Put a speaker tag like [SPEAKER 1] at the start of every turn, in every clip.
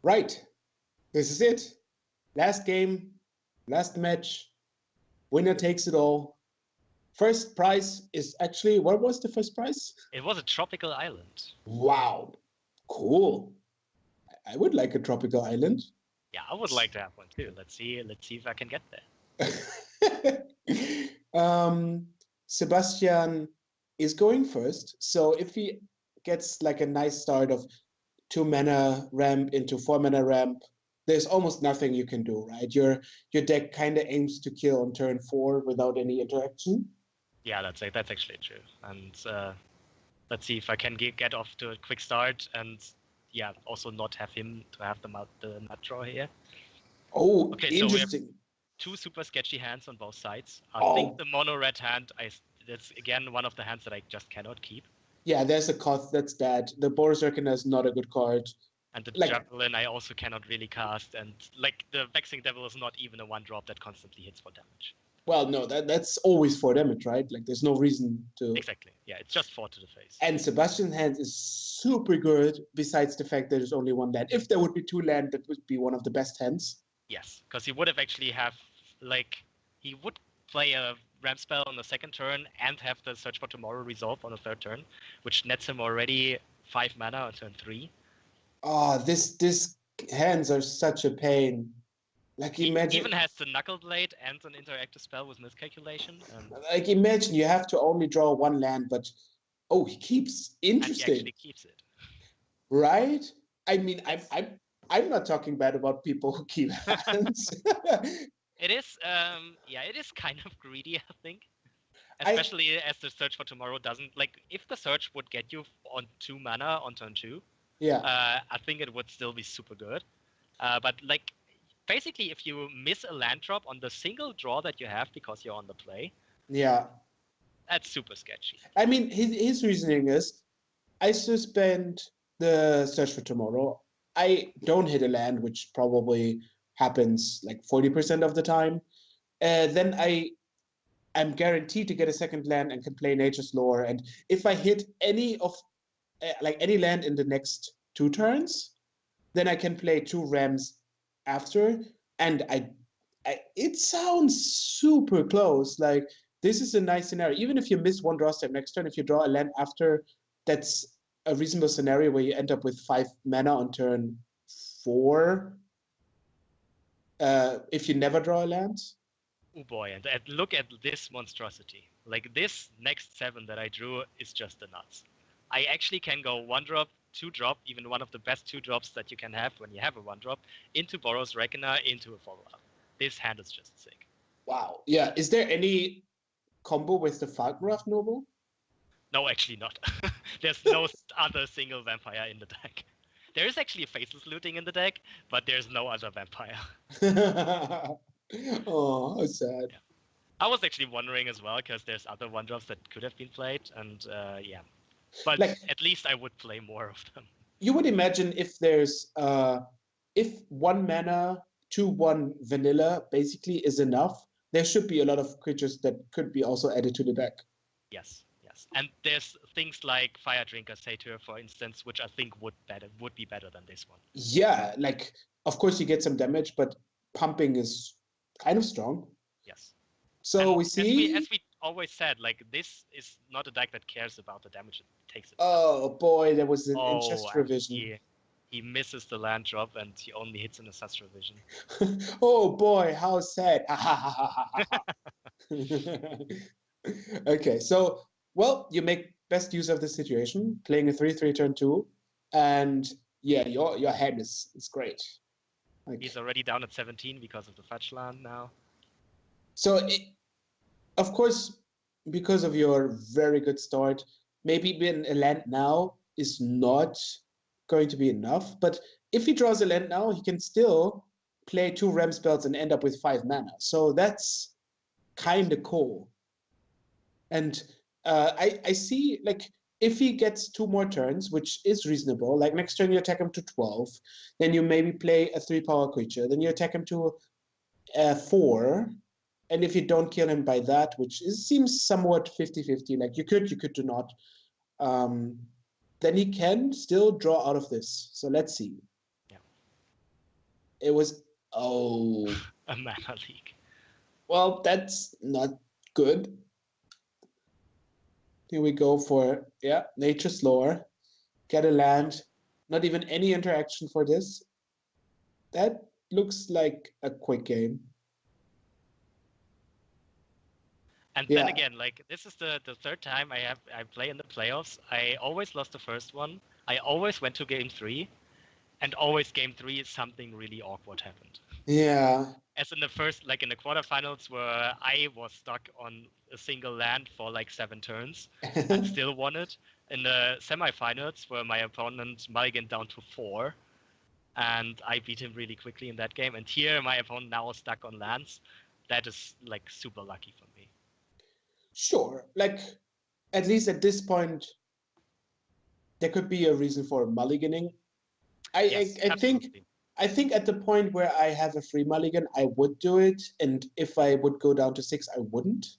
[SPEAKER 1] Right. This is it. Last game, last match. Winner takes it all. First prize is actually, what was the first prize?
[SPEAKER 2] It was a tropical island.
[SPEAKER 1] Wow. Cool. I would like a tropical island.
[SPEAKER 2] Yeah, I would like to have one too. Let's see if I can get there.
[SPEAKER 1] Sebastian is going first. So if he gets like a nice start of 2 mana ramp into 4 mana ramp, there's almost nothing you can do, right? Your deck kind of aims to kill on turn 4 without any interaction.
[SPEAKER 2] Yeah, that's actually true. And let's see if I can get off to a quick start and also not have him to have the nut draw here.
[SPEAKER 1] Oh,
[SPEAKER 2] okay,
[SPEAKER 1] interesting.
[SPEAKER 2] So we have 2 super sketchy hands on both sides. I think the mono red hand, that's again one of the hands that I just cannot keep.
[SPEAKER 1] Yeah, there's a Koth that's bad. The Boros Reckoner is not a good card.
[SPEAKER 2] And the Javelin I also cannot really cast. And the Vexing Devil is not even a 1-drop that constantly hits for damage.
[SPEAKER 1] Well, no, that's always 4 damage, right? Like, there's no reason to...
[SPEAKER 2] Exactly, yeah, it's just 4 to the face.
[SPEAKER 1] And Sebastian's hand is super good, besides the fact that there's only 1 land. If there would be 2 land, that would be one of the best hands.
[SPEAKER 2] Yes, because he would have actually he would play a ramp spell on the second turn and have the Search for Tomorrow resolve on the third turn, which nets him already 5 mana on turn 3.
[SPEAKER 1] Oh, this hands are such a pain. Like, imagine...
[SPEAKER 2] He even has the Knuckle Blade and an interactive spell with miscalculation.
[SPEAKER 1] Like, imagine you have to only draw 1 land, but... Oh, he keeps... Interesting.
[SPEAKER 2] And he actually keeps it.
[SPEAKER 1] Right? I mean, I'm not talking bad about people who keep hands.
[SPEAKER 2] It is, it is kind of greedy, I think. Especially as the Search for Tomorrow doesn't... Like, if the Search would get you on 2 mana on turn 2, I think it would still be super good. But, like... Basically, if you miss a land drop on the single draw that you have because you're on the play, that's super sketchy.
[SPEAKER 1] I mean, his reasoning is, I suspend the Search for Tomorrow. I don't hit a land, which probably happens like 40% of the time. Then I'm guaranteed to get a second land and can play Nature's Lore. And if I hit any land in the next 2 turns, then I can play 2 Rams after, and it sounds super close. Like, this is a nice scenario. Even if you miss 1 draw step next turn, if you draw a land after, that's a reasonable scenario where you end up with 5 mana on turn 4. If you never draw a land.
[SPEAKER 2] Oh boy, and look at this monstrosity. Like, this next 7 that I drew is just the nuts. I actually can go 1-drop, 2-drop, even one of the best 2-drops that you can have when you have a 1-drop, into Boros Reckoner, into a follow-up. This hand is just sick.
[SPEAKER 1] Wow. Yeah. Is there any combo with the Falkenrath Noble?
[SPEAKER 2] No, actually not. There's no other single vampire in the deck. There is actually a Faceless Looting in the deck, but there's no other vampire.
[SPEAKER 1] Oh, how sad.
[SPEAKER 2] Yeah. I was actually wondering as well, because there's other 1-drops that could have been played, and But at least I would play more of them.
[SPEAKER 1] You would imagine if there's if 1 mana 2/1 vanilla basically is enough, there should be a lot of creatures that could be also added to the deck.
[SPEAKER 2] Yes. And there's things like Fire Drinker Satyr, for instance, which I think would be better than this one.
[SPEAKER 1] Yeah, like, of course you get some damage, but pumping is kind of strong.
[SPEAKER 2] Yes.
[SPEAKER 1] So
[SPEAKER 2] and
[SPEAKER 1] we see...
[SPEAKER 2] As we always said, like, this is not a deck that cares about the damage it takes.
[SPEAKER 1] Oh boy, there was an Ancestral Vision.
[SPEAKER 2] He misses the land drop and he only hits an Ancestral Vision.
[SPEAKER 1] Oh boy, how sad. Okay, so, well, you make best use of the situation, playing a 3/3 turn 2, and yeah, your hand is great. Like,
[SPEAKER 2] he's already down at 17 because of the fetch land now.
[SPEAKER 1] So, of course, because of your very good start, maybe even a land now is not going to be enough. But if he draws a land now, he can still play 2 Ram spells and end up with 5 mana. So that's kind of cool. And I see, like, if he gets 2 more turns, which is reasonable, like next turn you attack him to 12, then you maybe play a 3-power creature, then you attack him to 4, and if you don't kill him by that, which seems somewhat 50-50, like you could do not, then he can still draw out of this. So let's see.
[SPEAKER 2] Yeah.
[SPEAKER 1] It was
[SPEAKER 2] a mana leak.
[SPEAKER 1] Well, that's not good. Here we go for Nature's Lore. Get a land. Not even any interaction for this. That looks like a quick game.
[SPEAKER 2] And then again, like this is the third time I play in the playoffs. I always lost the first one. I always went to game 3, and always game 3 is something really awkward happened.
[SPEAKER 1] Yeah.
[SPEAKER 2] As in the first, like in the quarterfinals, where I was stuck on a single land for like 7 turns and still won it. In the semifinals, where my opponent mulliganed down to 4, and I beat him really quickly in that game. And here, my opponent now is stuck on lands. That is like super lucky for me.
[SPEAKER 1] Sure, like at least at this point, there could be a reason for mulliganing. I think at the point where I have a free mulligan, I would do it, and if I would go down to 6, I wouldn't.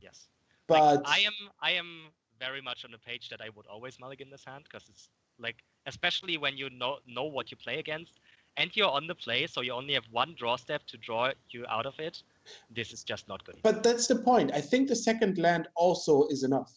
[SPEAKER 2] Yes,
[SPEAKER 1] but
[SPEAKER 2] like, I am very much on the page that I would always mulligan this hand, because it's like, especially when you know what you play against, and you're on the play, so you only have one draw step to draw you out of it. This is just not good.
[SPEAKER 1] But that's the point. I think the second land also is enough.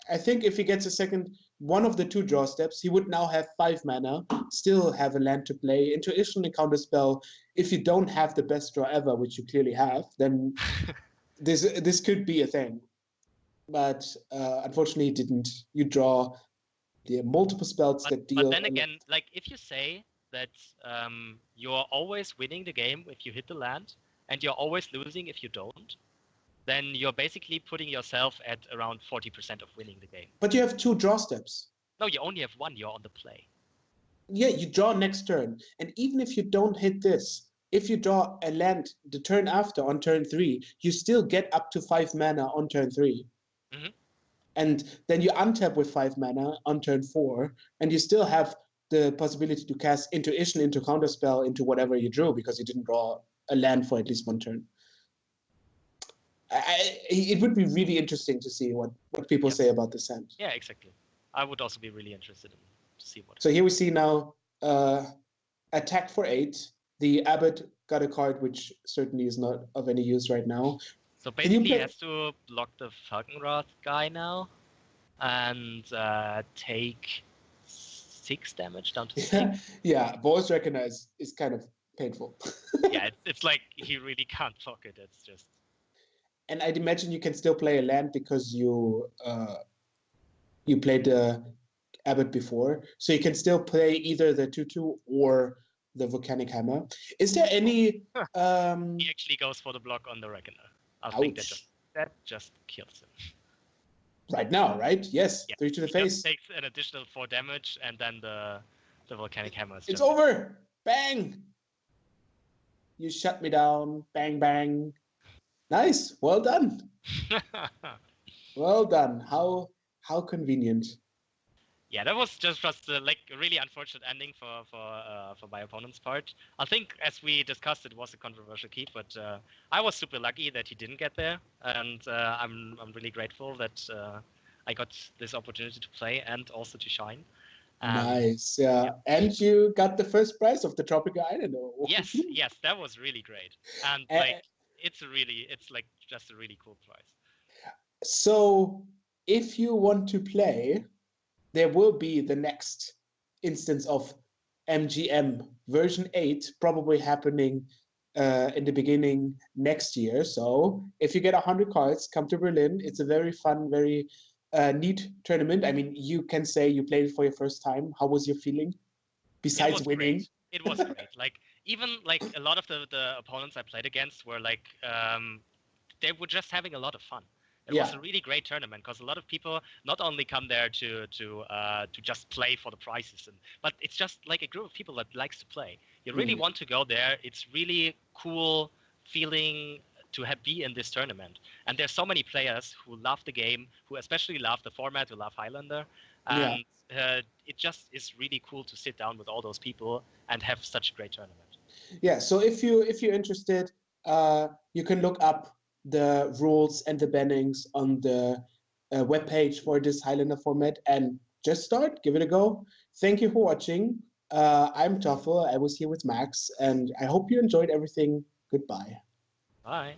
[SPEAKER 1] I think if he gets a second, one of the 2 draw steps, he would now have 5 mana, still have a land to play, intuition and counterspell. If you don't have the best draw ever, which you clearly have, then this could be a thing. But unfortunately, it didn't. You draw the multiple spells that deal.
[SPEAKER 2] But then again, like if you say that you're always winning the game if you hit the land, and you're always losing if you don't, then you're basically putting yourself at around 40% of winning the game.
[SPEAKER 1] But you have 2 draw steps.
[SPEAKER 2] No, you only have 1. You're on the play.
[SPEAKER 1] Yeah, you draw next turn. And even if you don't hit this, if you draw a land the turn after on turn 3, you still get up to 5 mana on turn 3.
[SPEAKER 2] Mm-hmm.
[SPEAKER 1] And then you untap with 5 mana on turn 4, and you still have the possibility to cast intuition into counterspell into whatever you drew, because you didn't draw a land for at least 1 turn. It would be really interesting to see what people say about this hand.
[SPEAKER 2] Yeah, exactly. I would also be really interested in to see what.
[SPEAKER 1] So here we see now attack for 8. The Abbot got a card which certainly is not of any use right now.
[SPEAKER 2] So basically he has to block the Falconwrath guy now and take 6 damage down to 6.
[SPEAKER 1] Yeah, Voice Recognize is kind of painful.
[SPEAKER 2] Yeah, it's like he really can't block it. It's just...
[SPEAKER 1] And I'd imagine you can still play a land because you played the Abbot before. So you can still play either the 2/2 or the Volcanic Hammer. Is there any...
[SPEAKER 2] He actually goes for the block on the Reckoner. I think that just kills him.
[SPEAKER 1] Right now, right? Yes,
[SPEAKER 2] yeah.
[SPEAKER 1] 3 to the face.
[SPEAKER 2] Just takes an additional 4 damage, and then the Volcanic Hammer is...
[SPEAKER 1] It's over! Bang! You shut me down. Bang, bang. Nice. Well done. Well done. How convenient.
[SPEAKER 2] Yeah, that was just like a really unfortunate ending for my opponent's part. I think, as we discussed, it was a controversial keep, but I was super lucky that he didn't get there, and I'm really grateful that I got this opportunity to play and also to shine.
[SPEAKER 1] Nice, yeah. And you got the first prize of the Tropical Islander.
[SPEAKER 2] Yes, that was really great, and like it's like just a really cool prize.
[SPEAKER 1] So if you want to play, there will be the next instance of MGM version 8 probably happening in the beginning next year. So if you get 100 cards, come to Berlin. It's a very fun, very neat tournament. I mean, you can say you played it for your first time. How was your feeling besides winning?
[SPEAKER 2] Great. It was great. Like, even like a lot of the opponents I played against were like they were just having a lot of fun. It was a really great tournament because a lot of people not only come there to just play for the prizes, but it's just like a group of people that likes to play. You really want to go there. It's really cool feeling to be in this tournament. And there's so many players who love the game, who especially love the format, who love Highlander. And it just is really cool to sit down with all those people and have such a great tournament.
[SPEAKER 1] Yeah, so if you're interested, you can look up the rules and the bannings on the webpage for this Highlander format and just start, give it a go. Thank you for watching. I'm Toffel. I was here with Max, and I hope you enjoyed everything. Goodbye.
[SPEAKER 2] Bye.